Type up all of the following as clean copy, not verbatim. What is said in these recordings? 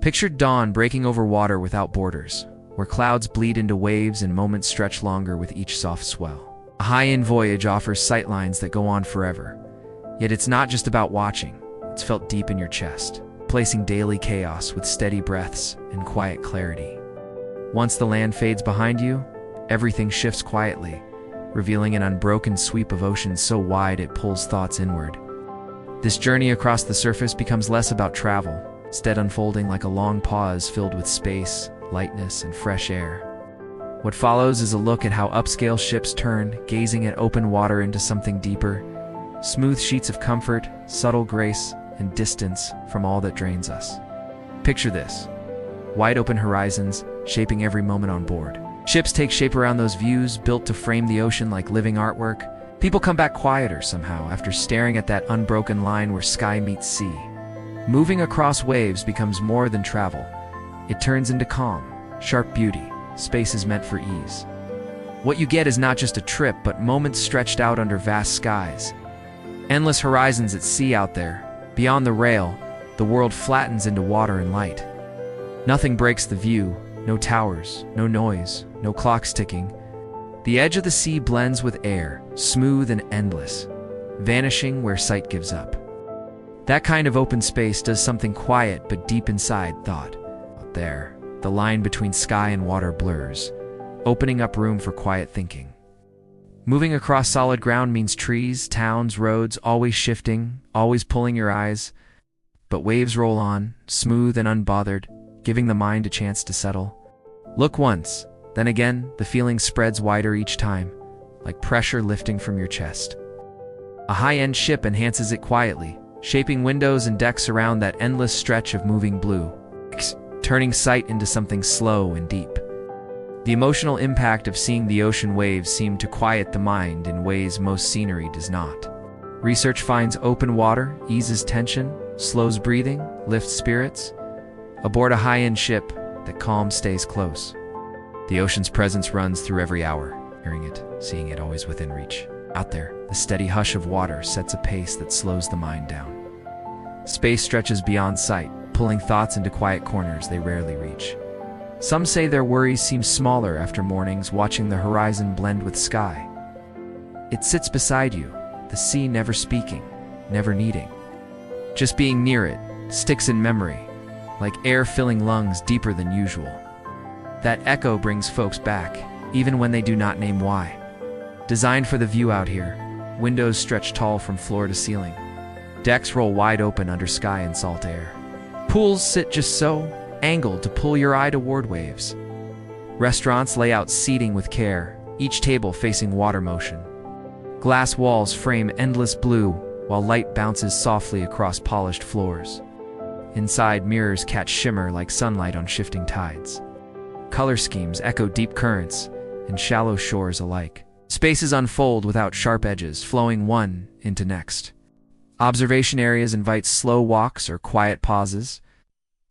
Picture dawn breaking over water without borders, where clouds bleed into waves and moments stretch longer with each soft swell. A high-end voyage offers sightlines that go on forever. Yet it's not just about watching, it's felt deep in your chest, placing daily chaos with steady breaths and quiet clarity. Once the land fades behind you, everything shifts quietly, revealing an unbroken sweep of ocean so wide it pulls thoughts inward. This journey across the surface becomes less about travel, instead unfolding like a long pause filled with space, lightness, and fresh air. What follows is a look at how upscale ships turn, gazing at open water into something deeper, smooth sheets of comfort, subtle grace, and distance from all that drains us. Picture this: wide open horizons, shaping every moment on board. Ships take shape around those views, built to frame the ocean like living artwork. People come back quieter somehow after staring at that unbroken line where sky meets sea. Moving across waves becomes more than travel. It turns into calm, sharp beauty. Space is meant for ease. What you get is not just a trip, but moments stretched out under vast skies. Endless horizons at sea out there. Beyond the rail, the world flattens into water and light. Nothing breaks the view. No towers, no noise, no clocks ticking. The edge of the sea blends with air, smooth and endless, vanishing where sight gives up. That kind of open space does something quiet but deep inside thought. Out there, the line between sky and water blurs, opening up room for quiet thinking. Moving across solid ground means trees, towns, roads, always shifting, always pulling your eyes. But waves roll on, smooth and unbothered, giving the mind a chance to settle. Look once, then again, the feeling spreads wider each time, like pressure lifting from your chest. A high-end ship enhances it quietly, shaping windows and decks around that endless stretch of moving blue, turning sight into something slow and deep. The emotional impact of seeing the ocean waves seems to quiet the mind in ways most scenery does not. Research finds open water eases tension, slows breathing, lifts spirits. Aboard a high-end ship, the calm stays close. The ocean's presence runs through every hour, hearing it, seeing it always within reach. Out there, the steady hush of water sets a pace that slows the mind down. Space stretches beyond sight, pulling thoughts into quiet corners they rarely reach. Some say their worries seem smaller after mornings watching the horizon blend with sky. It sits beside you, the sea never speaking, never needing. Just being near it sticks in memory, like air filling lungs deeper than usual. That echo brings folks back, even when they do not name why. Designed for the view out here, windows stretch tall from floor to ceiling. Decks roll wide open under sky and salt air. Pools sit just so, angled to pull your eye toward waves. Restaurants lay out seating with care, each table facing water motion. Glass walls frame endless blue, while light bounces softly across polished floors. Inside, mirrors catch shimmer like sunlight on shifting tides. Color schemes echo deep currents and shallow shores alike. Spaces unfold without sharp edges, flowing one into next. Observation areas invite slow walks or quiet pauses.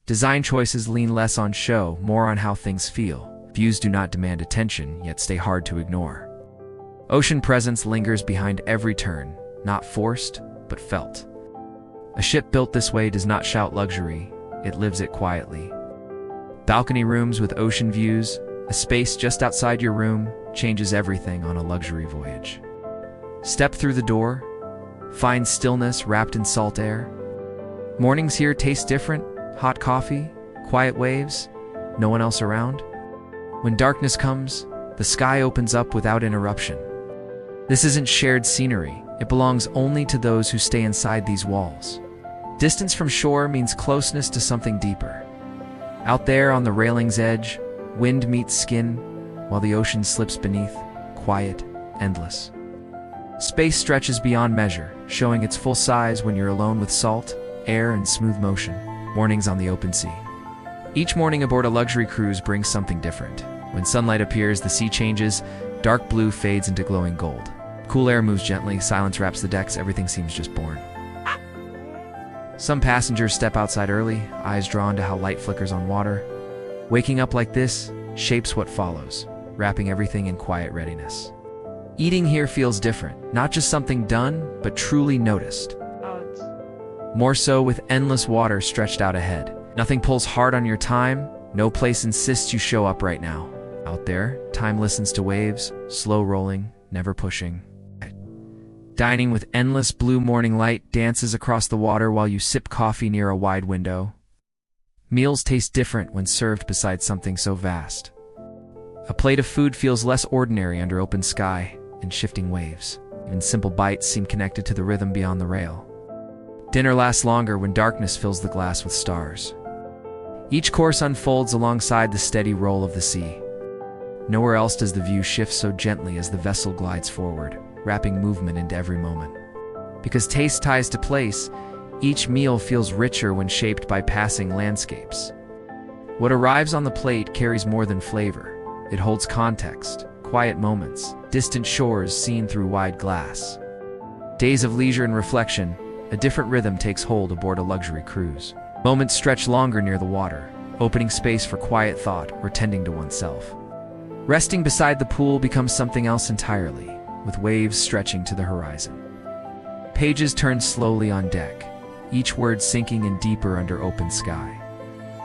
Design choices lean less on show, more on how things feel. Views do not demand attention, yet stay hard to ignore. Ocean presence lingers behind every turn, not forced, but felt. A ship built this way does not shout luxury, it lives it quietly. Balcony rooms with ocean views, a space just outside your room, changes everything on a luxury voyage. Step through the door, find stillness wrapped in salt air. Mornings here taste different, hot coffee, quiet waves, no one else around. When darkness comes, the sky opens up without interruption. This isn't shared scenery, it belongs only to those who stay inside these walls. Distance from shore means closeness to something deeper. Out there on the railing's edge, wind meets skin, while the ocean slips beneath, quiet, endless. Space stretches beyond measure, showing its full size when you're alone with salt, air, and smooth motion. Mornings on the open sea. Each morning aboard a luxury cruise brings something different. When sunlight appears, the sea changes, dark blue fades into glowing gold. Cool air moves gently, silence wraps the decks, everything seems just born. Some passengers step outside early, eyes drawn to how light flickers on water. Waking up like this shapes what follows, wrapping everything in quiet readiness. Eating here feels different, not just something done, but truly noticed. More so with endless water stretched out ahead. Nothing pulls hard on your time. No place insists you show up right now. Out there, time listens to waves, slow rolling, never pushing. Dining with endless blue morning light dances across the water while you sip coffee near a wide window. Meals taste different when served beside something so vast. A plate of food feels less ordinary under open sky and shifting waves. Even simple bites seem connected to the rhythm beyond the rail. Dinner lasts longer when darkness fills the glass with stars. Each course unfolds alongside the steady roll of the sea. Nowhere else does the view shift so gently as the vessel glides forward, wrapping movement into every moment. Because taste ties to place, each meal feels richer when shaped by passing landscapes. What arrives on the plate carries more than flavor. It holds context, quiet moments, distant shores seen through wide glass. Days of leisure and reflection, a different rhythm takes hold aboard a luxury cruise. Moments stretch longer near the water, opening space for quiet thought or tending to oneself. Resting beside the pool becomes something else entirely, with waves stretching to the horizon. Pages turn slowly on deck, each word sinking in deeper under open sky.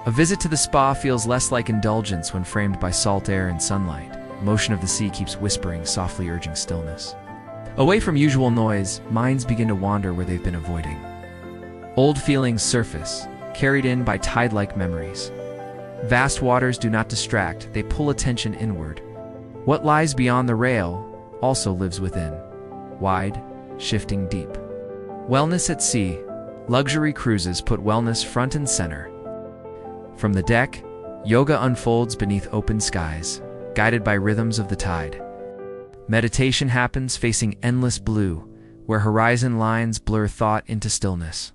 A visit to the spa feels less like indulgence when framed by salt air and sunlight. The motion of the sea keeps whispering, softly urging stillness. Away from usual noise, minds begin to wander where they've been avoiding. Old feelings surface, carried in by tide-like memories. Vast waters do not distract, they pull attention inward. What lies beyond the rail also lives within, wide, shifting deep. Wellness at sea. Luxury cruises put wellness front and center. From the deck, yoga unfolds beneath open skies, guided by rhythms of the tide. Meditation happens facing endless blue, where horizon lines blur thought into stillness.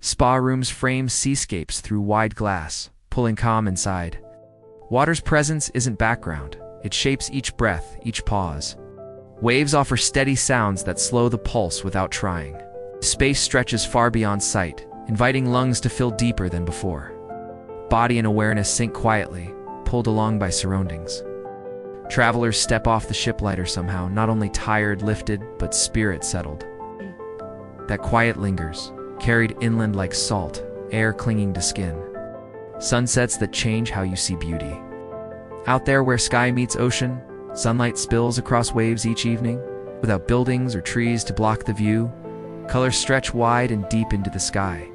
Spa rooms frame seascapes through wide glass, pulling calm inside. Water's presence isn't background, it shapes each breath, each pause. Waves offer steady sounds that slow the pulse without trying. Space stretches far beyond sight, inviting lungs to fill deeper than before. Body and awareness sink quietly, pulled along by surroundings. Travelers step off the ship lighter somehow, not only tired, lifted, but spirit settled. That quiet lingers, carried inland like salt, air clinging to skin. Sunsets that change how you see beauty. Out there where sky meets ocean, sunlight spills across waves each evening, without buildings or trees to block the view. Colors stretch wide and deep into the sky.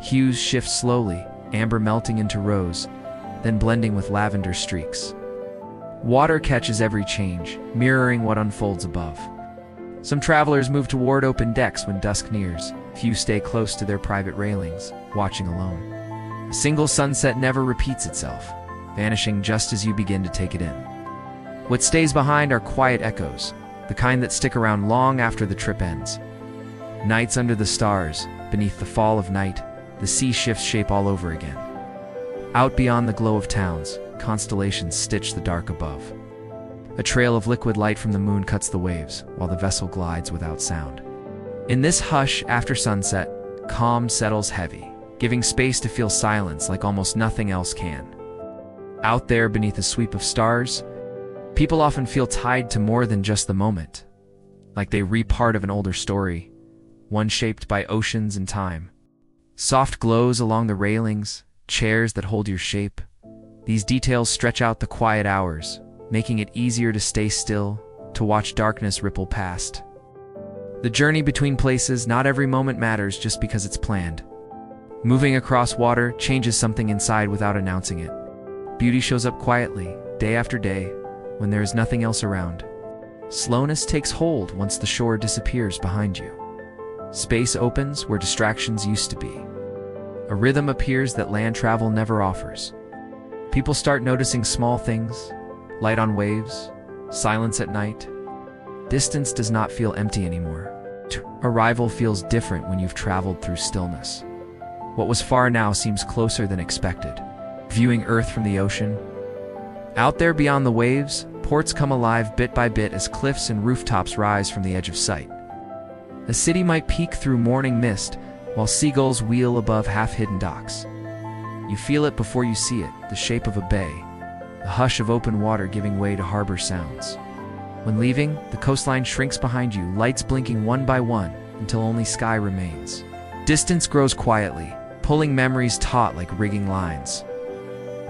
Hues shift slowly, amber melting into rose, then blending with lavender streaks. Water catches every change, mirroring what unfolds above. Some travelers move toward open decks when dusk nears. Few stay close to their private railings, watching alone. A single sunset never repeats itself, vanishing just as you begin to take it in. What stays behind are quiet echoes, the kind that stick around long after the trip ends. Nights under the stars, beneath the fall of night, the sea shifts shape all over again. Out beyond the glow of towns, constellations stitch the dark above. A trail of liquid light from the moon cuts the waves, while the vessel glides without sound. In this hush after sunset, calm settles heavy, giving space to feel silence like almost nothing else can. Out there beneath a sweep of stars, people often feel tied to more than just the moment, like they re-part of an older story, one shaped by oceans and time. Soft glows along the railings, chairs that hold your shape. These details stretch out the quiet hours, making it easier to stay still, to watch darkness ripple past. The journey between places, not every moment matters just because it's planned. Moving across water changes something inside without announcing it. Beauty shows up quietly, day after day, when there is nothing else around. Slowness takes hold once the shore disappears behind you. Space opens where distractions used to be. A rhythm appears that land travel never offers. People start noticing small things, light on waves, silence at night. Distance does not feel empty anymore. Arrival feels different when you've traveled through stillness. What was far now seems closer than expected. Viewing Earth from the ocean. Out there beyond the waves, ports come alive bit by bit as cliffs and rooftops rise from the edge of sight. A city might peek through morning mist, while seagulls wheel above half-hidden docks. You feel it before you see it, the shape of a bay, the hush of open water giving way to harbor sounds. When leaving, the coastline shrinks behind you, lights blinking one by one, until only sky remains. Distance grows quietly, pulling memories taut like rigging lines.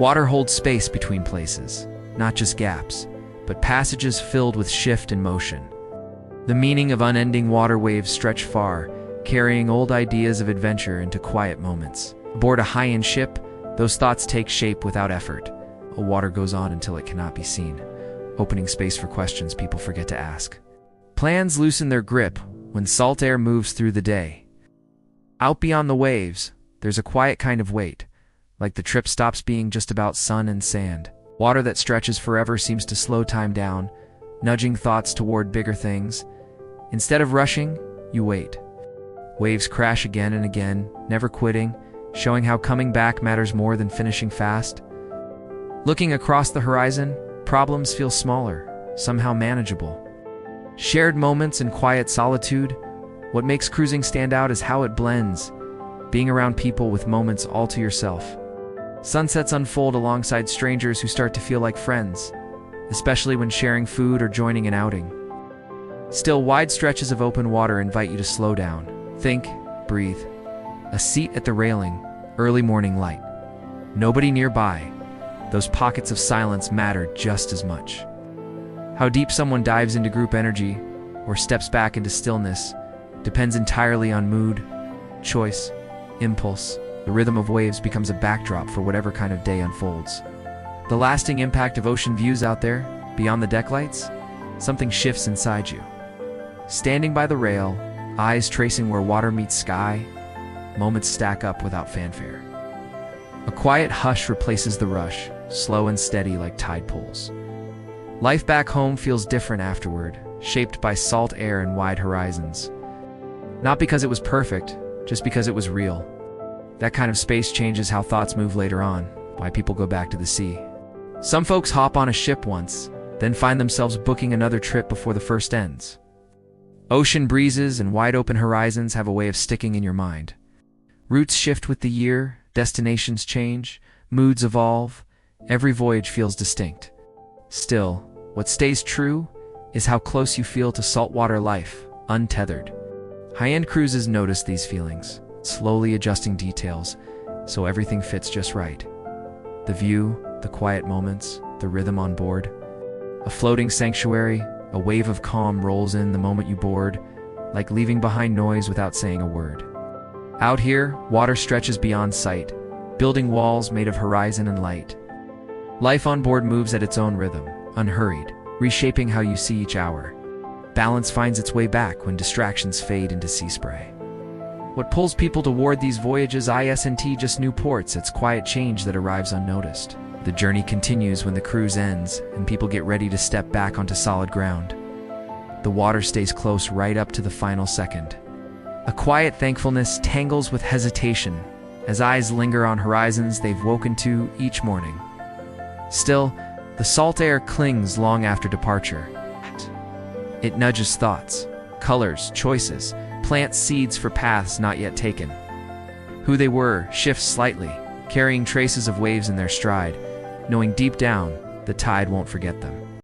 Water holds space between places, not just gaps, but passages filled with shift and motion. The meaning of unending water waves stretch far, carrying old ideas of adventure into quiet moments. Aboard a high-end ship, those thoughts take shape without effort. Water goes on until it cannot be seen, opening space for questions people forget to ask. Plans loosen their grip when salt air moves through the day. Out beyond the waves, there's a quiet kind of weight, like the trip stops being just about sun and sand. Water that stretches forever seems to slow time down, nudging thoughts toward bigger things. Instead of rushing, you wait. Waves crash again and again, never quitting, showing how coming back matters more than finishing fast. Looking across the horizon, problems feel smaller, somehow manageable. Shared moments and quiet solitude, what makes cruising stand out is how it blends, being around people with moments all to yourself. Sunsets unfold alongside strangers who start to feel like friends, especially when sharing food or joining an outing. Still, wide stretches of open water invite you to slow down. Think, breathe. A seat at the railing, early morning light. Nobody nearby. Those pockets of silence matter just as much. How deep someone dives into group energy or steps back into stillness depends entirely on mood, choice, impulse. The rhythm of waves becomes a backdrop for whatever kind of day unfolds. The lasting impact of ocean views out there, beyond the deck lights, something shifts inside you. Standing by the rail, eyes tracing where water meets sky, moments stack up without fanfare. A quiet hush replaces the rush, slow and steady like tide pools. Life back home feels different afterward, shaped by salt air and wide horizons. Not because it was perfect, just because it was real. That kind of space changes how thoughts move later on, why people go back to the sea. Some folks hop on a ship once, then find themselves booking another trip before the first ends. Ocean breezes and wide open horizons have a way of sticking in your mind. Routes shift with the year, destinations change, moods evolve, every voyage feels distinct. Still, what stays true is how close you feel to saltwater life, untethered. High-end cruises notice these feelings, slowly adjusting details so everything fits just right. The view, the quiet moments, the rhythm on board. A floating sanctuary, a wave of calm rolls in the moment you board, like leaving behind noise without saying a word. Out here, water stretches beyond sight, building walls made of horizon and light. Life on board moves at its own rhythm, unhurried, reshaping how you see each hour. Balance finds its way back when distractions fade into sea spray. What pulls people toward these voyages isn't just new ports, it's quiet change that arrives unnoticed. The journey continues when the cruise ends and people get ready to step back onto solid ground. The water stays close right up to the final second. A quiet thankfulness tangles with hesitation as eyes linger on horizons they've woken to each morning. Still, the salt air clings long after departure. It nudges thoughts, colors, choices, plants seeds for paths not yet taken. Who they were shifts slightly, carrying traces of waves in their stride, knowing deep down the tide won't forget them.